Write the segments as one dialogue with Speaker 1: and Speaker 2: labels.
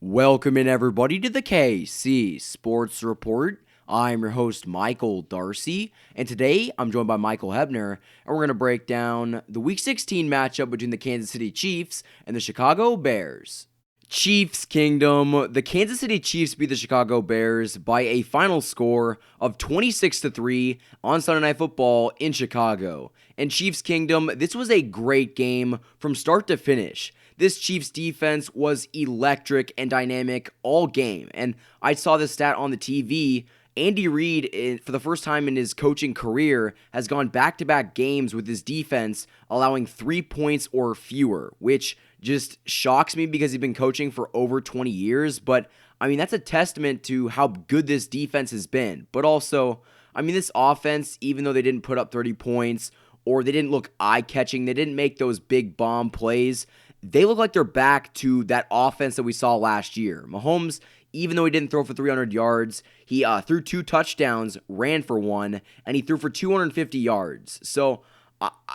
Speaker 1: Welcome in everybody to the KC Sports Report. I'm your host Michael Darcy, and today I'm joined by Michael Hebner, and we're going to break down the Week 16 matchup between the Kansas City Chiefs and the Chicago Bears. Chiefs Kingdom. The Kansas City Chiefs beat the Chicago Bears by a final score of 26-3 on Sunday Night Football in Chicago. And Chiefs Kingdom, this was a great game from start to finish. This Chiefs defense was electric and dynamic all game. And I saw this stat on the TV. Andy Reid, for the first time in his coaching career, has gone back-to-back games with his defense allowing 3 points or fewer, which just shocks me because he's been coaching for over 20 years. But, that's a testament to how good this defense has been. But also, this offense, even though they didn't put up 30 points or they didn't look eye-catching, they didn't make those big bomb plays, they look like they're back to that offense that we saw last year. Mahomes, even though he didn't throw for 300 yards, he threw 2 touchdowns, ran for 1, and he threw for 250 yards. So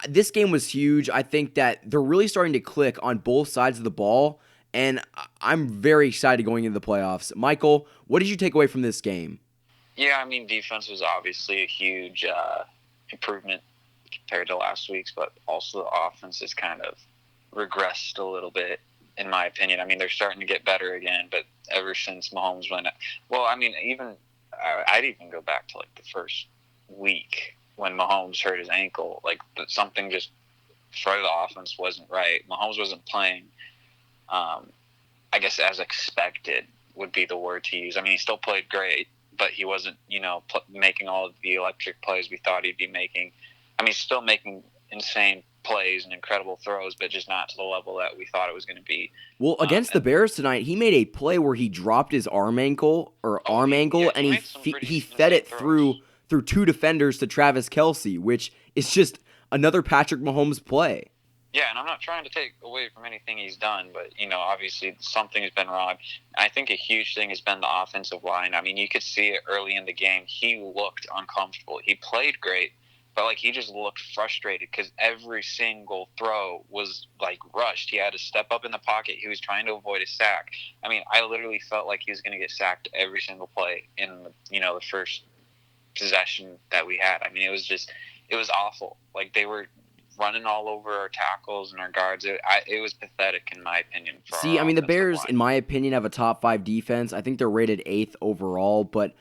Speaker 1: this game was huge. I think that they're really starting to click on both sides of the ball, and I'm very excited going into the playoffs. Michael, what did you take away from this game?
Speaker 2: Yeah, defense was obviously a huge improvement compared to last week's, but also the offense has kind of regressed a little bit, in my opinion. They're starting to get better again, but ever since Mahomes went, I'd even go back to the first week when Mahomes hurt his ankle. Something just for the offense wasn't right. Mahomes wasn't playing, I guess, as expected would be the word to use. He still played great, but he wasn't, making all of the electric plays we thought he'd be making. He's still making insane plays and incredible throws, but just not to the level that we thought it was going to be.
Speaker 1: Well, against the Bears tonight, he made a play where he dropped his arm angle, and he fed it through 2 defenders to Travis Kelce, which is just another Patrick Mahomes play.
Speaker 2: Yeah, and I'm not trying to take away from anything he's done, but, obviously something has been wrong. I think a huge thing has been the offensive line. You could see it early in the game. He looked uncomfortable. He played great, but he just looked frustrated because every single throw was rushed. He had to step up in the pocket. He was trying to avoid a sack. I literally felt like he was going to get sacked every single play in the first possession that we had. It was awful. They were running all over our tackles and our guards. It was pathetic in my opinion.
Speaker 1: The Bears, in my opinion, have a top 5 defense. I think they're rated 8th overall, but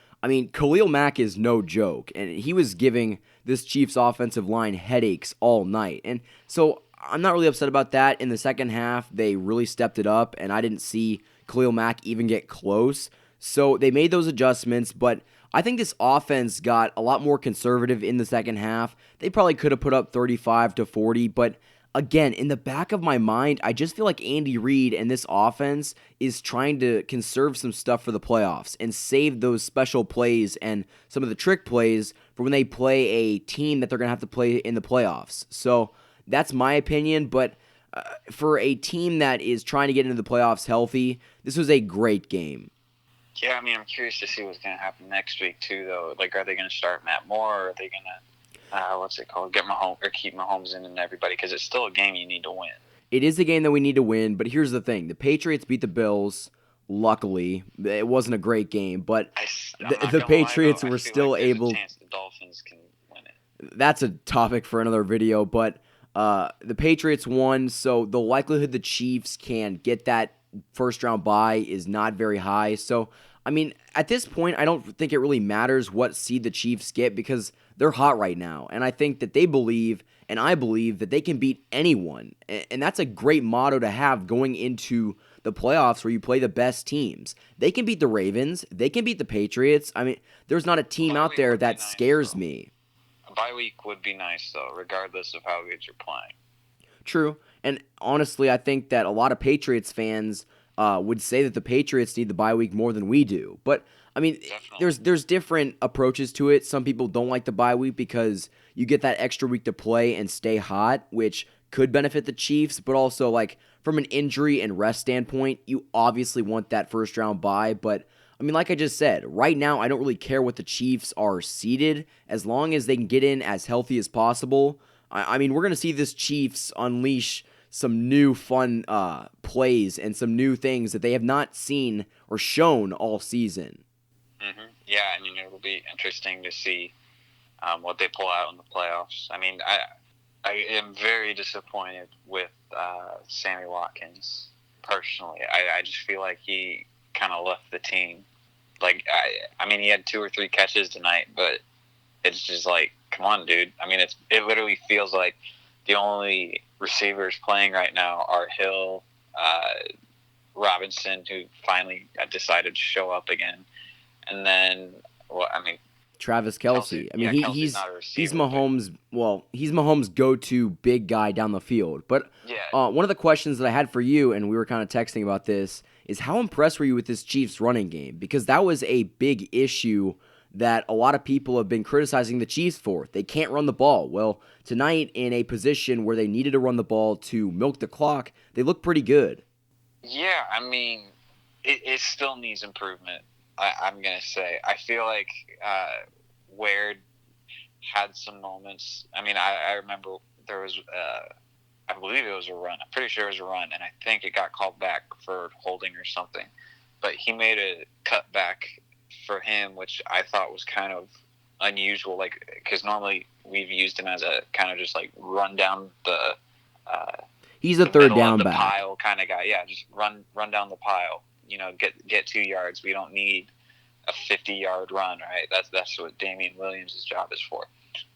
Speaker 1: Khalil Mack is no joke, and he was giving this Chiefs offensive line headaches all night. And so I'm not really upset about that. In the second half, they really stepped it up, and I didn't see Khalil Mack even get close. So they made those adjustments, but I think this offense got a lot more conservative in the second half. They probably could have put up 35-40, but again, in the back of my mind, I just feel like Andy Reid and this offense is trying to conserve some stuff for the playoffs and save those special plays and some of the trick plays for when they play a team that they're going to have to play in the playoffs. So that's my opinion, but for a team that is trying to get into the playoffs healthy, this was a great game.
Speaker 2: Yeah, I'm curious to see what's going to happen next week too, though. Are they going to start Matt Moore, or are they going to get Mahomes or keep Mahomes in and everybody, because it's still a game you need to win.
Speaker 1: It is a game that we need to win, but here's the thing. The Patriots beat the Bills. Luckily, it wasn't a great game, but the Patriots were still able.
Speaker 2: There's a chance the Dolphins can win it.
Speaker 1: That's a topic for another video, but the Patriots won, so the likelihood the Chiefs can get that first-round bye is not very high. So, at this point, I don't think it really matters what seed the Chiefs get because they're hot right now. And I think that they believe, and I believe, that they can beat anyone. And that's a great motto to have going into the playoffs where you play the best teams. They can beat the Ravens. They can beat the Patriots. There's not a team out there that scares me.
Speaker 2: A bye week would be nice, though, regardless of how good you're playing.
Speaker 1: True. And honestly, I think that a lot of Patriots fans would say that the Patriots need the bye week more than we do. But, there's different approaches to it. Some people don't like the bye week because you get that extra week to play and stay hot, which could benefit the Chiefs. But also, from an injury and rest standpoint, you obviously want that first-round bye. But, like I just said, right now I don't really care what the Chiefs are seeded as long as they can get in as healthy as possible. We're going to see this Chiefs unleash some new fun plays and some new things that they have not seen or shown all season.
Speaker 2: Yeah, I mean, it'll be interesting to see what they pull out in the playoffs. I mean, I am very disappointed with Sammy Watkins personally. I just feel like he kind of left the team. Like, I mean, he had 2 or 3 catches tonight, but it's just like, come on, dude. I mean, it literally feels like the only receivers playing right now are Hill, Robinson, who finally decided to show up again, and then, well, I mean,
Speaker 1: Travis Kelce. I mean,
Speaker 2: Kelsey's not a receiver,
Speaker 1: he's Mahomes. Well, he's Mahomes' go-to big guy down the field. But
Speaker 2: yeah.
Speaker 1: One of the questions that I had for you, and we were kind of texting about this, is how impressed were you with this Chiefs running game? Because that was a big issue that a lot of people have been criticizing the Chiefs for. They can't run the ball. Well, tonight, in a position where they needed to run the ball to milk the clock, they look pretty good.
Speaker 2: Yeah, I mean, it still needs improvement. I'm going to say. I feel like Ware had some moments. I mean, I remember there was, I believe it was a run. I'm pretty sure it was a run, and I think it got called back for holding or something. But he made a cutback for him, which I thought was kind of unusual, like, because normally we've used him as a kind of just like run down the.
Speaker 1: He's a third down back
Speaker 2: pile kind of guy. Yeah, just run down the pile. You know, get 2 yards. We don't need a 50-yard run, right? That's what Damian Williams' job is for.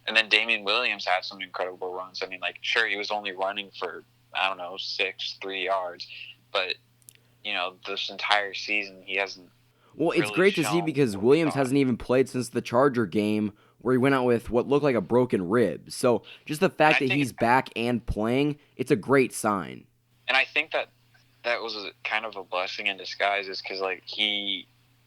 Speaker 2: And then Damian Williams had some incredible runs. I mean, like, sure, he was only running for, I don't know, 3 yards, but you know, this entire season he hasn't.
Speaker 1: Well, it's great to see because Williams hasn't even played since the Charger game where he went out with what looked like a broken rib. So just the fact that he's back and playing, it's a great sign.
Speaker 2: And I think that was kind of a blessing in disguise, is because, like,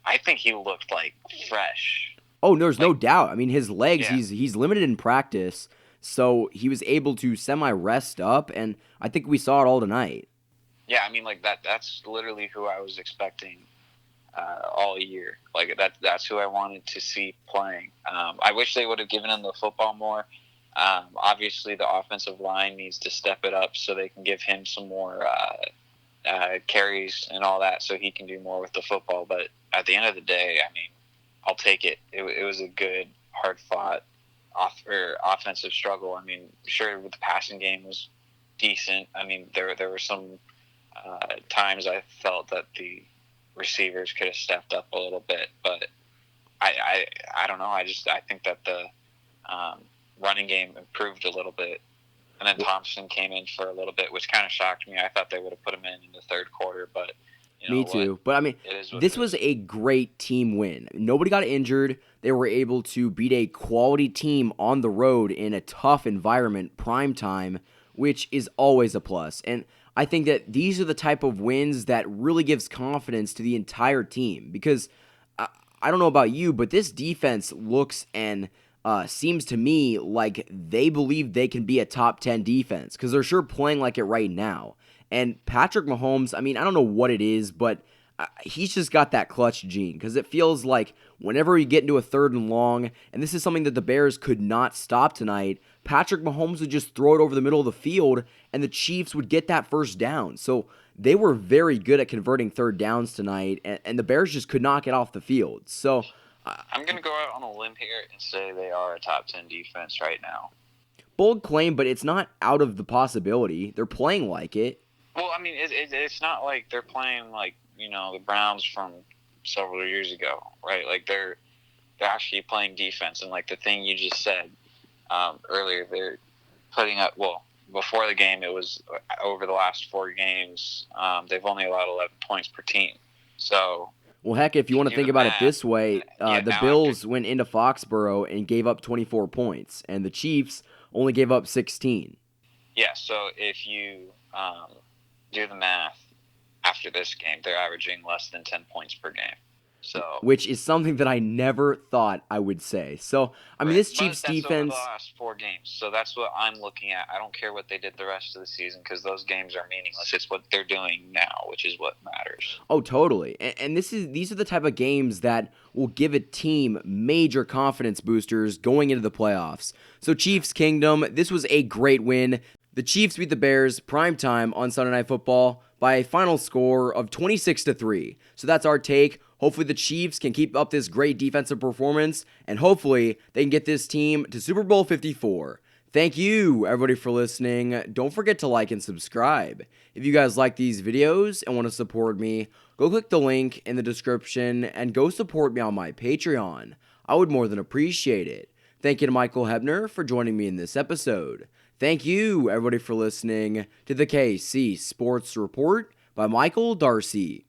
Speaker 2: I think he looked, like, fresh.
Speaker 1: Oh, there's no doubt. I mean, his legs, he's limited in practice, so he was able to semi-rest up, and I think we saw it all tonight.
Speaker 2: Yeah, I mean, like, that's literally who I was expecting all year. Like, that's who I wanted to see playing. I wish they would have given him the football more. Obviously, the offensive line needs to step it up so they can give him some more carries and all that, so he can do more with the football. But at the end of the day, I mean, I'll take it. It was a good, hard-fought offensive struggle. I mean, sure, the passing game was decent. I mean, there were some times I felt that the receivers could have stepped up a little bit, but I don't know. I think that the running game improved a little bit. And then Thompson came in for a little bit, which kind of shocked me. I thought they would have put him in the third quarter, but
Speaker 1: me too. But I mean, this was a great team win. Nobody got injured. They were able to beat a quality team on the road in a tough environment, prime time, which is always a plus. And I think that these are the type of wins that really gives confidence to the entire team. Because I don't know about you, but this defense looks and seems to me like they believe they can be a top 10 defense because they're sure playing like it right now. And Patrick Mahomes, I mean, I don't know what it is, but he's just got that clutch gene because it feels like whenever you get into a 3rd and long, and this is something that the Bears could not stop tonight, Patrick Mahomes would just throw it over the middle of the field and the Chiefs would get that first down. So they were very good at converting 3rd downs tonight, and the Bears just could not get off the field. So
Speaker 2: I'm going to go out on a limb here and say they are a top 10 defense right now.
Speaker 1: Bold claim, but it's not out of the possibility. They're playing like it.
Speaker 2: Well, I mean, it's not like they're playing like, you know, the Browns from several years ago, right? Like, they're actually playing defense. And, like, the thing you just said earlier, they're putting up, well, before the game, it was over the last 4 games, they've only allowed 11 points per team. So,
Speaker 1: well, heck, if you want to think about it this way, the Bills went into Foxborough and gave up 24 points, and the Chiefs only gave up 16.
Speaker 2: Yeah, so if you do the math, after this game, they're averaging less than 10 points per game. So,
Speaker 1: which is something that I never thought I would say. So, I mean, this Chiefs defense.
Speaker 2: Over the last 4 games. So that's what I'm looking at. I don't care what they did the rest of the season because those games are meaningless. It's what they're doing now, which is what matters.
Speaker 1: Oh, totally. And these are the type of games that will give a team major confidence boosters going into the playoffs. So, Chiefs Kingdom, this was a great win. The Chiefs beat the Bears primetime on Sunday Night Football by a final score of 26-3. So that's our take. Hopefully the Chiefs can keep up this great defensive performance, and hopefully they can get this team to Super Bowl 54. Thank you, everybody, for listening. Don't forget to like and subscribe. If you guys like these videos and want to support me, go click the link in the description and go support me on my Patreon. I would more than appreciate it. Thank you to Michael Hebner for joining me in this episode. Thank you, everybody, for listening to the KC Sports Report by Michael Darcy.